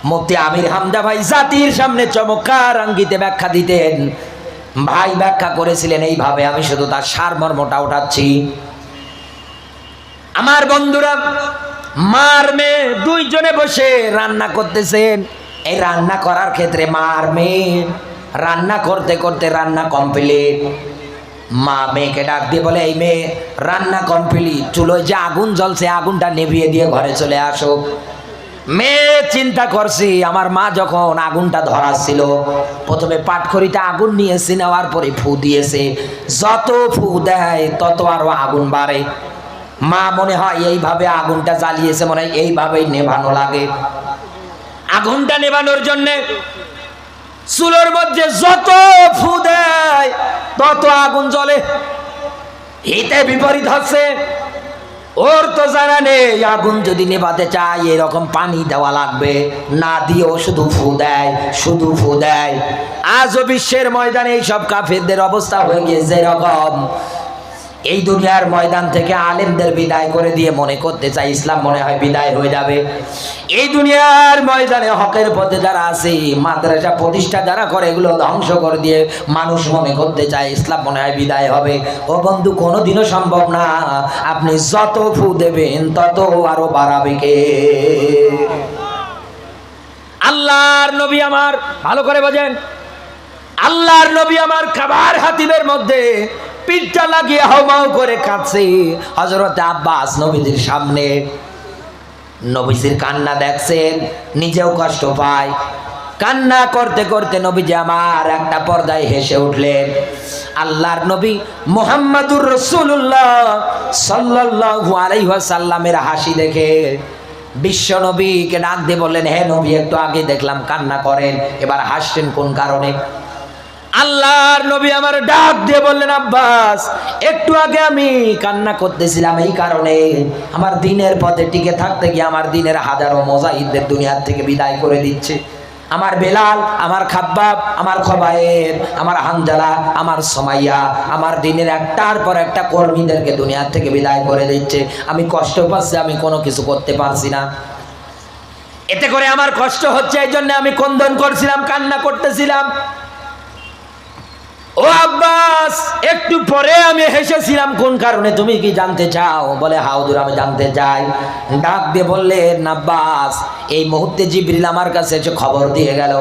মুফতি আমির হামজা ভাই জাতির সামনে চমৎকার আঙ্গিতে ব্যাখ্যা দিতেন। ভাই ব্যাখ্যা করেছিলেন এইভাবে, আমি শুধু তার সারমর্মটা উঠাচ্ছি। আমার বন্ধুরা, মার মেয়ে দুইজনে বসে রান্না করতেছেন। এই রান্না করার ক্ষেত্রে মার মেয়ে রান্না করতে করতে রান্না কমপ্লিট। মা মেয়েকে ডাক দিয়ে বলে, এই মেয়ে রান্না কমপ্লিট, চুলোয় যে আগুন জ্বলছে আগুনটা নেভিয়ে দিয়ে ঘরে চলে আসো। মেয়ে চিন্তা করছি, আমার মা যখন আগুনটা ধরাচ্ছিল প্রথমে পাটখড়িতে আগুন নিয়েছে, নেওয়ার পরে ফু দিয়েছে। যত ফু দেয় তত আরো আগুন বাড়ে। মা মনে হয় এইভাবে আগুনটা জ্বালিয়েছে, মনে হয় এইভাবেই নেভানো লাগে। আগুনটা নেভানোর জন্যে চুলোর মধ্যে যত ফু দেয় তত আগুন জ্বলে। হিতে বিপরীত হচ্ছে। ওর তো জানা নেই আগুন যদি নেভাতে চায় এরকম পানি দেওয়া লাগবে, না দিয়েও শুধু ফু দেয়, শুধু ফু দেয়। আজও বিশ্বের ময়দানে এইসব কাফেরদের অবস্থা হয়ে গিয়েছে এরকম। এই দুনিয়ার ময়দান থেকে আলেমদের বিদায় করে দিয়ে মনে করতে চাই ইসলাম মনে হয় বিদায় হয়ে যাবে। এই দুনিয়ার ময়দানে হকের পথে যারা আছে, মাদ্রাসা প্রতিষ্ঠা যারা করে, এগুলো ধ্বংস করে দিয়ে মানুষ মনে করতে চায় ইসলাম মনে হয় বিদায় হবে। ও বন্ধু, কোনোদিনও সম্ভব না। আপনি যত ফু দেবেন তত আরো বাড়াবে কে? আল্লাহর নবী আমার, ভালো করে বোঝেন, আল্লাহর নবী আমার কাবার হাতিমের মধ্যে পিঠটা লাগিয়ে হাউমাউ করে কাঁদছে। হযরত আব্বাস নবীজির সামনে, নবীজির কান্না দেখছেন, নিজেও কষ্ট পায়। কান্না করতে করতে নবীজি আমার একটা পর্দায় হেসে উঠলেন। আল্লাহর নবী মুহাম্মাদুর রাসূলুল্লাহ সাল্লাল্লাহু আলাইহি ওয়াসাল্লামের হাসি দেখে বিশ্ব নবীকে ডাক দিয়ে বললেন, হে নবী, একটু আগে দেখলাম কান্না করেন, এবার হাসছেন কোন কারণে? আল্লাহর নবী আমার ডাক দিয়ে বললেন, আব্বাস, একটু আগে আমি কান্না করতেছিলাম এই কারণে, আমার দিনের পথে টিকে থাকতে গিয়ে আমার দিনের হাজারো মুজাহিদদের দুনিয়ার থেকে বিদায় করে দিচ্ছে। আমার বেলাল, আমার খাব্বাব, আমার খবায়েব, আমার হানজালা, আমার সুমাইয়া, আমার দিনের একটার পর একটা কর্মীদেরকে দুনিয়ার থেকে বিদায় করে দিচ্ছে। আমি কষ্ট পাচ্ছি, আমি কোনো কিছু করতে পারছি না। এতে করে আমার কষ্ট হচ্ছে, এই জন্য আমি ক্রন্দন করছিলাম, কান্না করতেছিলাম। ও আব্বাস, একটু পরে আমি হেসেছিলাম কোন কারণে, তুমি কি জানতে চাও? বলে, হা হুজুর, আমি জানতে চাই। ডাক দিয়ে বললেন, আব্বাস, এই মুহূর্তে জিবরিল আমার কাছে এসে খবর দিয়ে গেল,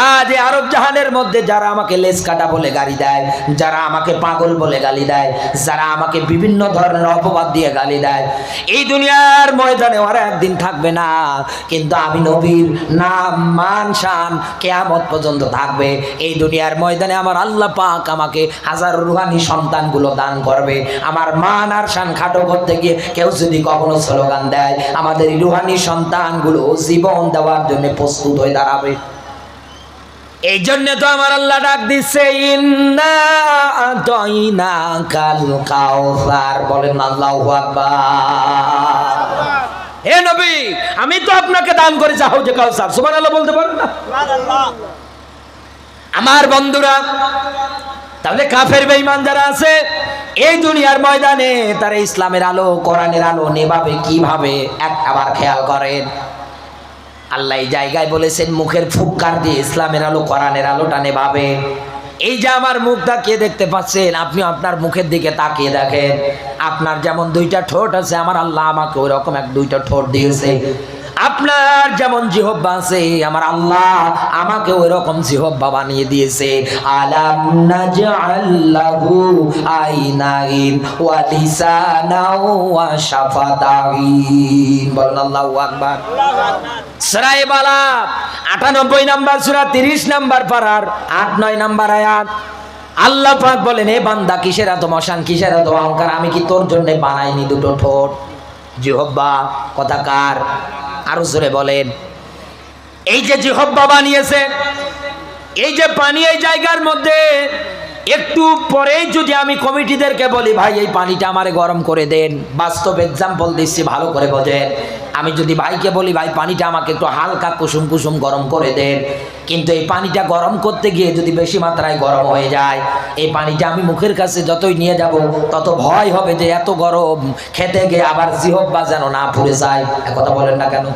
আজ এই আরব জাহানের মধ্যে যারা আমাকে লেজ কাটা বলে গালি দেয়, যারা আমাকে পাগল বলে গালি দেয়, যারা আমাকে বিভিন্ন ধরনের অপবাদ দিয়ে গালি দেয়, এই দুনিয়ার ময়দানে ওরা একদিন থাকবে না, কিন্তু আমি নবীর নাম মান শান কিয়ামত পর্যন্ত থাকবে। এই দুনিয়ার ময়দানে আমার আল্লাহ পাক আমাকে হাজার রুহানি সন্তানগুলো দান করবে। আমার মান আর শান খাটো করতে গিয়ে কেউ যদি কখনো স্লোগান দেয়, আমাদের রুহানি সন্তানগুলো জীবন দেওয়ার জন্য প্রস্তুত হয়ে দাঁড়াবে। এই জন্য তো আমার আল্লাহ ডাক দিচ্ছে, ইন্না আতাইনাকাল কাউসার। বলেন আল্লাহু আকবার। হে নবী, আমি তো আপনাকে দান করেছি হাউজে কাউসার। সুবহানাল্লাহ বলতে পারেন না? সুবহানাল্লাহ। আমার বন্ধুরা, তাহলে কাফের বেঈমান যারা আছে এই দুনিয়ার ময়দানে, তারা ইসলামের আলো, কোরআনের আলো নেভাবে কিভাবে? একবার খেয়াল করেন, আল্লাহ এই জায়গায় বলেছেন মুখের ফুৎকার দিয়ে ইসলামের আলো, কোরআনের আলোটা নেভাবে। এই যে আমার মুখ তাকিয়ে দেখতে পাচ্ছেন, আপনি আপনার মুখের দিকে তাকিয়ে দেখেন। আপনার যেমন দুইটা ঠোঁট আছে, আমার আল্লাহ আমাকে ওই রকম দুইটা ঠোঁট দিয়েছে। আপনার যেমন জিহ্বা আছে, আমার আল্লাহ আমাকে ওই রকম জিহ্বা বানিয়ে দিয়েছে। আলাম নাজআল লাহু আইনাইন ওয়া লিসানাও ওয়া শাফাতাইন। বলেন আল্লাহু আকবার। সূরা বালাদ ৯৮ নম্বর সূরা ৩০ নম্বর পারার ৮-৯ নম্বর আয়াত। আল্লাহ পাক বলেন, হে বান্দা, কিসের এত মশান, কিসের এত অহংকার? আমি কি তোর জন্য বানাইনি দুটো ঠোঁট, জিহ্বা? কথা কার? আরো জোরে বলেন। এই যে জিহ্বা বানিয়েছে, এই যে পানি এই জায়গার মধ্যে, একটু পরেই যদি আমি কমিটিদেরকে বলি, ভাই এই পানিটা আমারে গরম করে দেন, বাস্তব এক্সাম্পল দিচ্ছি, ভালো করে বোঝেন। আমি যদি ভাইকে বলি, ভাই পানিটা আমাকে একটু হালকা কুসুম কুসুম গরম করে দেন, কিন্তু এই পানিটা গরম করতে গিয়ে যদি বেশি মাত্রায় গরম হয়ে যায়, এই পানিটা আমি মুখের কাছে যতই নিয়ে যাব তত ভয় হবে যে এত গরম, খেতে গিয়ে আবার জিহ্বা যেন না পুড়ে যায়। কথা বলেন না কেন?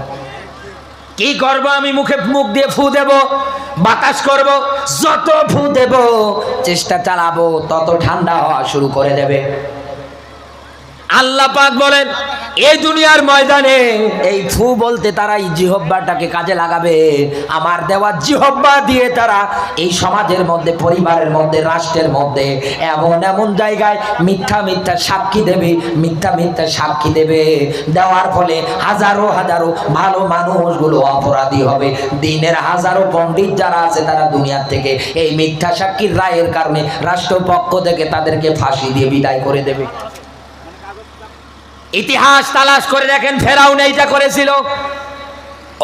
কি করব আমি? মুখ দিয়ে ফু দেব, বাতাস করব, যত ফু দেব, চেষ্টা চালাবো, তত ঠান্ডা হওয়া শুরু করে দেবে। আল্লাহ পাক বলেন এই দুনিয়ার ময়দানে এই ফু বলতে তারা এই জিহব্বাটাকে কাজে লাগাবে। আমার দেওয়া জিহব্বা দিয়ে তারা এই সমাজের মধ্যে, পরিবারের মধ্যে, রাষ্ট্রের মধ্যে এমন এমন জায়গায় মিথ্যা মিথ্যা সাক্ষী দেবে, মিথ্যা মিথ্যা সাক্ষী দেবে। দেওয়ার ফলে হাজারো হাজারো ভালো মানুষগুলো অপরাধী হবে। দিনের হাজারো পণ্ডিত যারা আছে তারা দুনিয়ার থেকে এই মিথ্যা সাক্ষীর রায়ের কারণে রাষ্ট্রপক্ষ থেকে তাদেরকে ফাঁসি দিয়ে বিদায় করে দেবে। ইতিহাস তালাশ করে দেখেন, ফেরাউন এইটা করেছিল।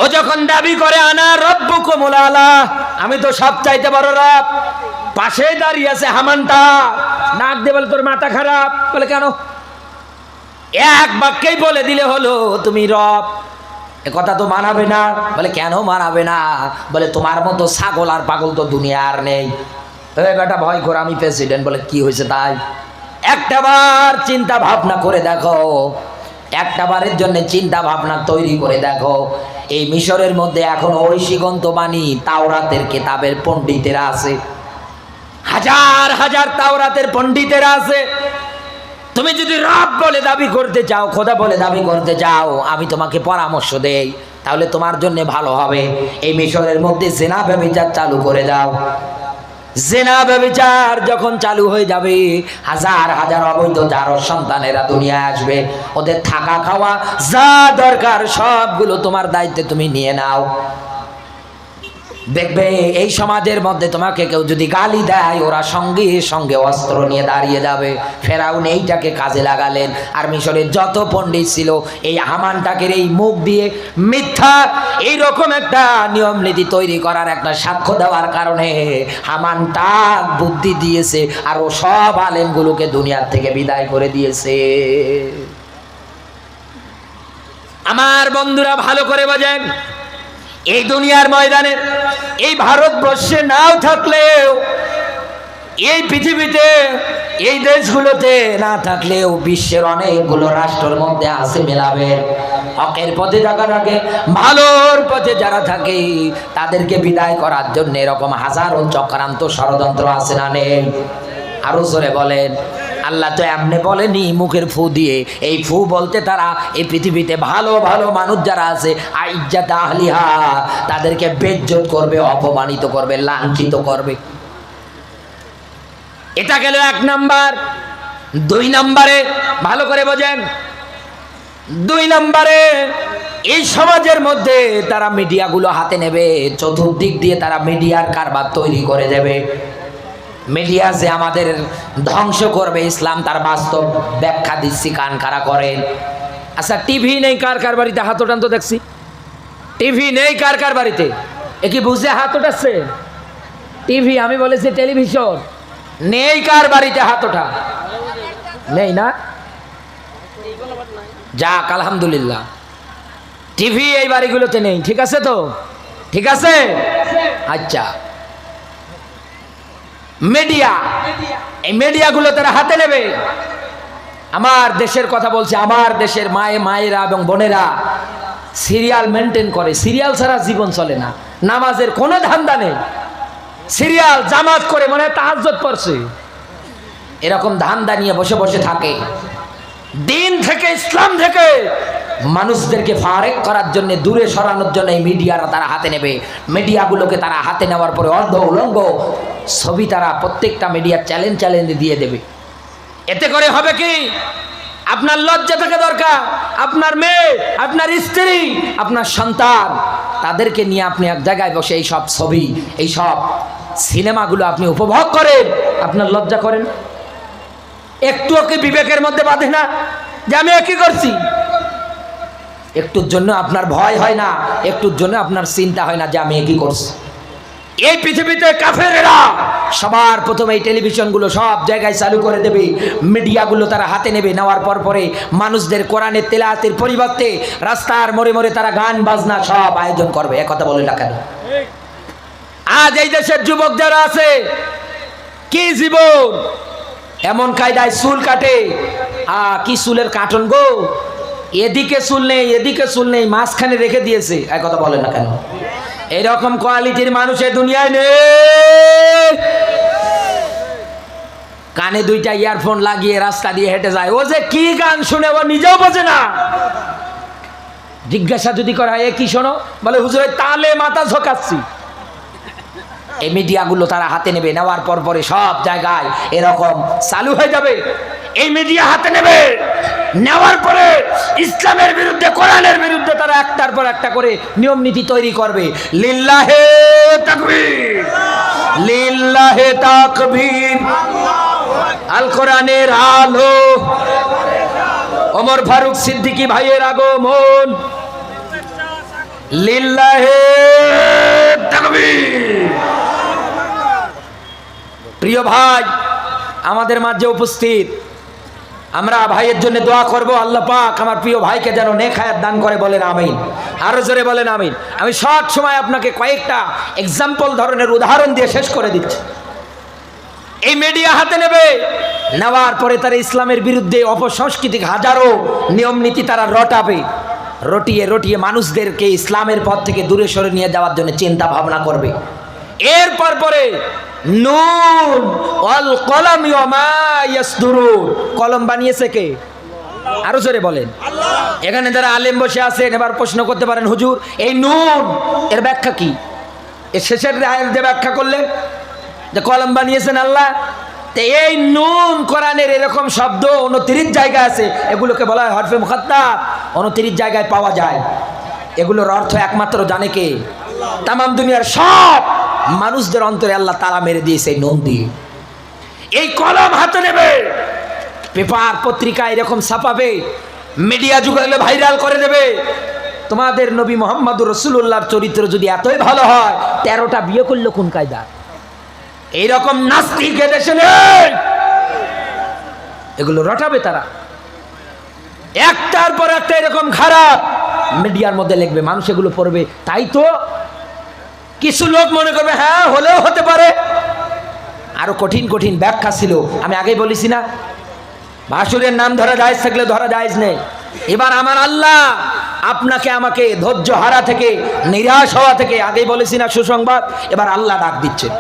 ও যখন দাবি করে আনা রব্বুকুমুল আলা, আমি তো সব চাইতে বড় রব, পাশে দাঁড়িয়ে আছে হামানটা, নাক দিয়ে বলে তোর মাথা খারাপ। বলে কেন? এক বাক্যেই বলে দিলে হলো তুমি রব, এ কথা তো মানাবে না। বলে কেন মানাবে না? বলে তোমার মতো ছাগল আর পাগল তো দুনিয়া আর নেই। বেটা ভয় করে আমি প্রেসিডেন্ট। বলে কি হয়েছে তাই? একটাবার চিন্তা ভাবনা করে দেখো, একটাবারের জন্য চিন্তা ভাবনা তৈরি করে দেখো। এই মিশরের মধ্যে এখন ঐশীগন্ত বাণী তাওরাতের কিতাবের পণ্ডিতেরা আছে, হাজার হাজার তাওরাতের পণ্ডিতেরা আছে। তুমি যদি রব বলে দাবি করতে চাও, খোদা বলে দাবি করতে চাও, আমি তোমাকে পরামর্শ দেই, তাহলে তোমার জন্য ভালো হবে এই মিশরের মধ্যে জিনা ব্যভিচার চালু করে দাও। জিনা ব্যভিচার যখন চালু হয়ে যাবে, হাজার হাজার অবৈধ যারো সন্তানেরা দুনিয়ায় আসবে, ওদের থাকা খাওয়া যা দরকার সবগুলো তোমার দায়িত্বে তুমি নিয়ে নাও। দেখবে এই সমাজের মধ্যে তোমাকে কেউ যদি গালি দেয়, ওরা সঙ্গে সঙ্গে অস্ত্র নিয়ে দাঁড়িয়ে যাবে। ফেরাউন এইটাকে কাজে লাগালেন। আর মিশরের যত পণ্ডিত ছিল এই হামানটাকে এই মুখ দিয়ে মিথ্যা এইরকম একটা নিয়ম নীতি তৈরি করার একটা সাক্ষ্য দেওয়ার কারণে হামানটা বুদ্ধি দিয়েছে, আর ও সব আলেমগুলোকে দুনিয়ার থেকে বিদায় করে দিয়েছে। আমার বন্ধুরা ভালো করে বোঝেন, এই দুনিয়ার ময়দানে, এই ভারতবর্ষে নাও থাকলেও, এই পৃথিবীতে, এই দেশগুলোতে না থাকলেও বিশ্বের অনেকগুলো রাষ্ট্রের মধ্যে আছে মেলাবে। হকের পথে যারা থাকে, ভালোর পথে যারা থাকে, তাদেরকে বিদায় করার জন্য এরকম হাজারো চক্রান্ত ষড়যন্ত্র আছে না নেই? আরো জোরে বলেন। আল্লাহ তো এমনি বলেনি মুখের ফু দিয়ে, এই ফু বলতে তারা এই পৃথিবীতে ভালো ভালো মানুষ যারা আছে আইজ্জাত আহলিহা, তাদেরকে বেজ্জত করবে, অপমানিত করবে, লাঞ্ছিত করবে। এটা গেল এক নাম্বার। দুই নাম্বারে ভালো করে বোঝেন, দুই নাম্বারে এই সমাজের মধ্যে তারা মিডিয়াগুলো হাতে নেবে, চতুর্দিক দিয়ে তারা মিডিয়ার কারবার তৈরি করে দেবে। মিডিয়া যে আমাদের ধ্বংস করবে, ইসলাম তার বাস্তব ব্যাখ্যা দিচ্ছি, কান খাড়া করেন। আচ্ছা, টিভি নেই কার কার বাড়িতে? হাত ওঠান তো দেখছি। টিভি নেই কার কার বাড়িতে? এ কি বুঝে হাত ওঠাচ্ছে? টিভি, আমি বলেছি টেলিভিশন নেই কার বাড়িতে? হাত ওঠা। নেই না? যাক আলহামদুলিল্লাহ, টিভি এই বাড়িগুলোতে নেই। ঠিক আছে তো? ঠিক আছে। আচ্ছা, মিডিয়া, এই মিডিয়াগুলো তারা হাতে নেবে। আমার দেশের কথা বলছে, আমার দেশের মায়েরা এবং বোনেরা সিরিয়াল মেনটেন করে, সিরিয়াল ছাড়া জীবন চলে না। নামাজের কোনো ধান্দা নেই, সিরিয়াল জামাত করে মনে হয় তাহাজ্জুদ পড়ছে, এরকম ধান্দা নিয়ে বসে বসে থাকে। দিন থেকে, ইসলাম থেকে মানুষদেরকে ফারেক করার জন্য, দূরে সরানোর জন্য এই মিডিয়ারা তারা হাতে নেবে। মিডিয়াগুলোকে তারা হাতে নেওয়ার পরে অর্ধ উলঙ্গ ছবি তারা প্রত্যেকটা মিডিয়া চ্যালেঞ্জ দিয়ে দেবে। এতে করে হবে কি? আপনার লজ্জা থাকা দরকার। আপনার মেয়ে, আপনার স্ত্রী, আপনার সন্তান, তাদেরকে নিয়ে আপনি এক জায়গায় বসে এই সব ছবি, এই সব সিনেমাগুলো আপনি উপভোগ করেন, আপনার লজ্জা করেন? একটুও কি বিবেকের মধ্যে বাঁধে না যে আমি কি করছি? একটুর জন্য আপনার ভয় হয় না? একটুর জন্য আপনার চিন্তা হয় না যে আমি কি করছি? এই পৃথিবীতে কাফেরেরা সবার প্রথমে এই টেলিভিশনগুলো সব জায়গায় চালু করে দেবে, মিডিয়াগুলো তারা হাতে নেবে। নেওয়ার পরে মানুষদের কোরআনের তেলাওয়াতের পরিবর্তে রাস্তার মোড়ে মোড়ে তারা গান বাজনা সব আয়োজন করবে। একথা বলে না কেন? আজ এই দেশের যুবক যারা আছে, কি জীবন! এমন কায়দায় চুল কাটে, কি চুলের কাটন গো! এদিকে চুল নেই, এদিকে চুল নেই, মাঝখানে রেখে দিয়েছে। এক কথা বলেন না কেন? এরকম কোয়ালিটির মানুষ এই দুনিয়ায় নেই। কানে দুইটা ইয়ারফোন লাগিয়ে রাস্তা দিয়ে হেঁটে যায়, ও যে কি গান শুনে ও নিজেও বোঝে না। জিজ্ঞাসা যদি করা হয়, এ কি শোনো? বলে হুজুর তালে মাথা ঝোকাচ্ছি। এই মিডিয়াগুলো তারা হাতে নেবে, নেওয়ার পর পরে সব জায়গায় এরকম চালু হয়ে যাবে। এই মিডিয়া হাতে নেবে, নেওয়ার পরে ইসলামের বিরুদ্ধে, কোরআনের বিরুদ্ধে তারা একটার পর একটা করে নিয়ম নীতি তৈরি করবে। লিল্লাহে তাকবীর, লিল্লাহে তাকবীর, আল কোরআনের আলো, ওমর ফারুক সিদ্দিকী ভাইয়ের আগমন, লিল্লাহে তাকবীর। প্রিয় ভাই আমাদের মাঝে উপস্থিত, আমরা ভাইয়ের জন্য দোয়া করব, আল্লাহ পাক আমার প্রিয় ভাইকে যেন নেক হায়াত দান করে, বলেন আমিন। আরো জোরে বলেন আমিন। আমি সব সময় আপনাকে কয়েকটা এক্সাম্পল ধরনের উদাহরণ দিয়ে শেষ করে দিচ্ছি। এই মিডিয়া হাতে নেবে, নেওয়ার পরে তারা ইসলামের বিরুদ্ধে অপসংস্কৃতিক হাজারো নিয়ম নীতি তারা রটাবে, রটিয়ে রটিয়ে মানুষদেরকে ইসলামের পথ থেকে দূরে সরে নিয়ে যাওয়ার জন্য চিন্তা ভাবনা করবে। এরপর পরে নুন ওয়াল কলামি ওয়া মা ইয়াসদুরুন, কলম বানিয়েছে কে? আরো জোরে বলেন। এখানে যারা আলেম বসে আছেন এবার প্রশ্ন করতে পারেন, হুজুর এই নুন এর ব্যাখ্যা কি? এর শেষের আয়াত দিয়ে ব্যাখ্যা করলেন যে কলম বানিয়েছেন আল্লাহ। তো এই নুন কোরআনের এরকম শব্দ 29 জায়গায় আছে, এগুলোকে বলা হয় হরফে মুখাত্তাব। 29 জায়গায় পাওয়া যায়। এগুলোর অর্থ একমাত্র জানে কে? তামাম দুনিয়ার সব মানুষদের অন্তরে আল্লাহ তালা মেরে দিয়েছে এই নুন দিয়ে। এই কলম হাতে নেবে, পেপার পত্রিকা এরকম ছাপাবে, মিডিয়া যুগে ভাইরাল করে দেবে। তোমাদের নবী মুহাম্মদুর রাসূলুল্লাহর চরিত্র যদি এতই ভালো হয়, 13টা বিয়ে করলো কোন কায়দা? এইরকম নাস্তিক এদেশে নেই। এগুলো রটাবে তারা, একটার পর একটা এরকম খারাপ মিডিয়ার মধ্যে লিখবে, মানুষ এগুলো পড়বে। তাই তো কিছু লোক মনে করবে হ্যাঁ হলেও হতে পারে। আরো কঠিন কঠিন ব্যাখ্যা ছিল, আমি আগেই বলেছি না, ভাসুরের নাম ধরা জায়েজ থাকলে ধরা জায়েজ নেই। এবার আমার আল্লাহ আপনাকে আমাকে ধৈর্য হারা থেকে, নিরাশ হওয়া থেকে, আগেই বলেছি না সুসংবাদ, এবার আল্লাহ ডাক দিচ্ছেন।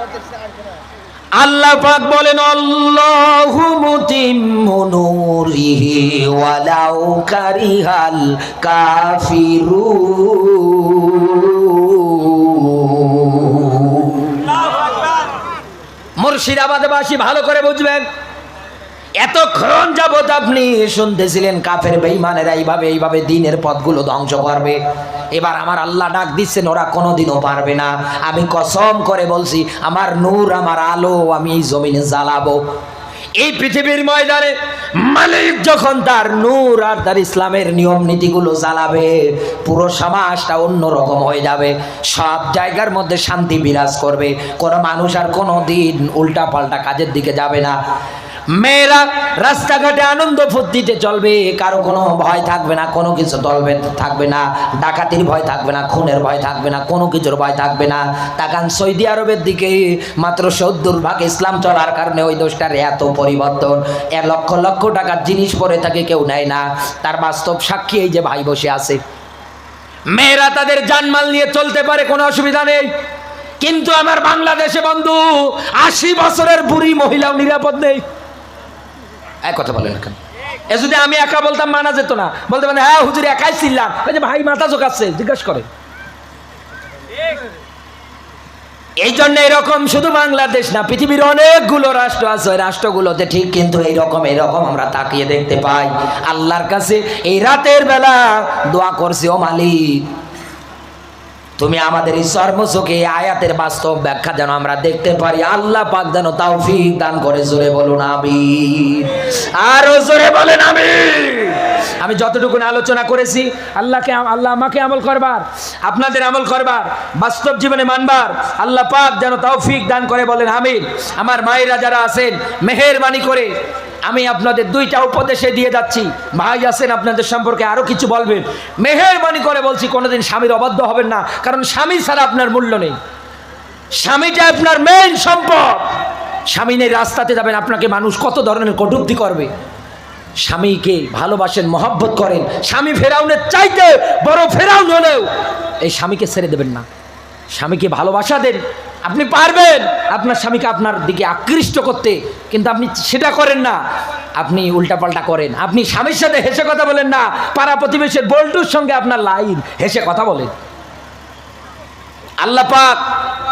আল্লাহ পাক বলেন আল্লাহু মুতিম্মু নূরিহি ওয়ালাউ কারিহাল কাফিরুন। মুর্শিদাবাদবাসী ভালো করে বুঝবেন, এতক্ষণ যাবত আপনি শুনতেছিলেন কাফের বেঈমানেরা এইভাবে দ্বীনের পথগুলো ধ্বংস করবে। এবার আমার আল্লাহ ডাক দিচ্ছেন ওরা কোনোদিনও পারবে না। আমি কসম করে বলছি, আমার নূর, আমার আলো আমি এই জমিনে জ্বালাবো। এই পৃথিবীর ময়দানে মালিক যখন তার নূর আর তার ইসলামের নিয়ম নীতিগুলো জ্বালাবে, পুরো সমাজটা অন্যরকম হয়ে যাবে। সব জায়গার মধ্যে শান্তি বিরাজ করবে, কোনো মানুষ আর কোনো দিন উল্টা পাল্টা কাজের দিকে যাবে না। মেয়েরা রাস্তাঘাটে আনন্দ ফুর্তিতে চলবে, কারো কোনো ভয় থাকবে না, কোনো কিছু থাকবে না, ডাকাতির ভয় থাকবে না, খুনের ভয় থাকবে না, কোনো কিছুর ভয় থাকবে না। তাকান সৌদি আরবের দিকে, মাত্র 70% ইসলাম চলার কারণে ওই দেশটার এত পরিবর্তন। লক্ষ লক্ষ টাকার জিনিস পরে থাকে, কেউ নেয় না। তার বাস্তব সাক্ষী এই যে ভাই বসে আছে। মেয়েরা তাদের জানমাল নিয়ে চলতে পারে, কোনো অসুবিধা নেই। কিন্তু আমার বাংলাদেশে বন্ধু 80 বছরের বুড়ি মহিলাও নিরাপদ নেই। এক কথা বলেন কেন? এ যদি আমি একা বলতাম মানা যেত না, বলতে মানে হ্যাঁ হুজুর একাই ছিলাম, ভাই মাথা চোখাচ্ছে, জিজ্ঞাসা করে। এই জন্য এরকম শুধু বাংলাদেশ না, পৃথিবীর অনেকগুলো রাষ্ট্র আছে, ওই রাষ্ট্রগুলোতে ঠিক কিন্তু এইরকম আমরা তাকিয়ে দেখতে পাই। আল্লাহর কাছে এই রাতের বেলা দোয়া করছি, ও মালিক তুমি আমাদের এই চর্মচোখে আয়াতের বাস্তব ব্যাখ্যা যেন আমরা দেখতে পারি। আল্লাহ পাক যেন তৌফিক দান করে। জোরে বলুন আমিন, আরো জোরে বলেন আমিন। আমি যতটুকু আলোচনা করেছি, আল্লাহ আমাকে আমল করবার, আপনাদের আমল করবার, বাস্তব জীবনে মানবার আল্লাহ পাক যেন তৌফিক দান করে, বলেন আমিন। আমার মায়েরা যারা আছেন, মেহেরবানি করে আমি আপনাদের 2টা উপদেশে দিয়ে যাচ্ছি। ভাই আছেন আপনাদের সম্পর্কে আরো কিছু বলবেন, মেহেরবানি করে বলছি কোনোদিন স্বামীর অবাধ্য হবেন না, কারণ স্বামী ছাড়া আপনার মূল্য নেই। স্বামীটা আপনার মেইন সম্পদ। স্বামী নেই রাস্তাতে যাবেন, আপনাকে মানুষ কত ধরনের কটূক্তি করবে। স্বামীকে ভালোবাসেন, মহব্বত করেন, স্বামী ফেরাউনের চাইতে বড় ফেরাউন হলেও এই স্বামীকে ছেড়ে দেবেন না। স্বামীকে ভালোবাসা দেন। আপনি পারবেন আপনার স্বামীকে আপনার দিকে আকৃষ্ট করতে, কিন্তু আপনি সেটা করেন না, আপনি উল্টাপাল্টা করেন। আপনি স্বামীর সাথে হেসে কথা বলেন না, পাড়া প্রতিবেশীর বল্টুর সঙ্গে আপনার লাইন হেসে কথা বলেন। আল্লাহ পাক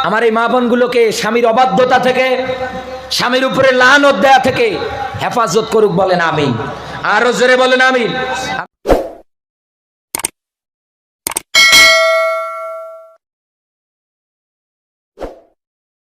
আমার এই মা বোনগুলোকে স্বামীর অবাধ্যতা থেকে, স্বামীর উপরে লানত দেয়া থেকে হেফাজত করুক, বলেন আমিন। আরো জোরে বলেন আমিন।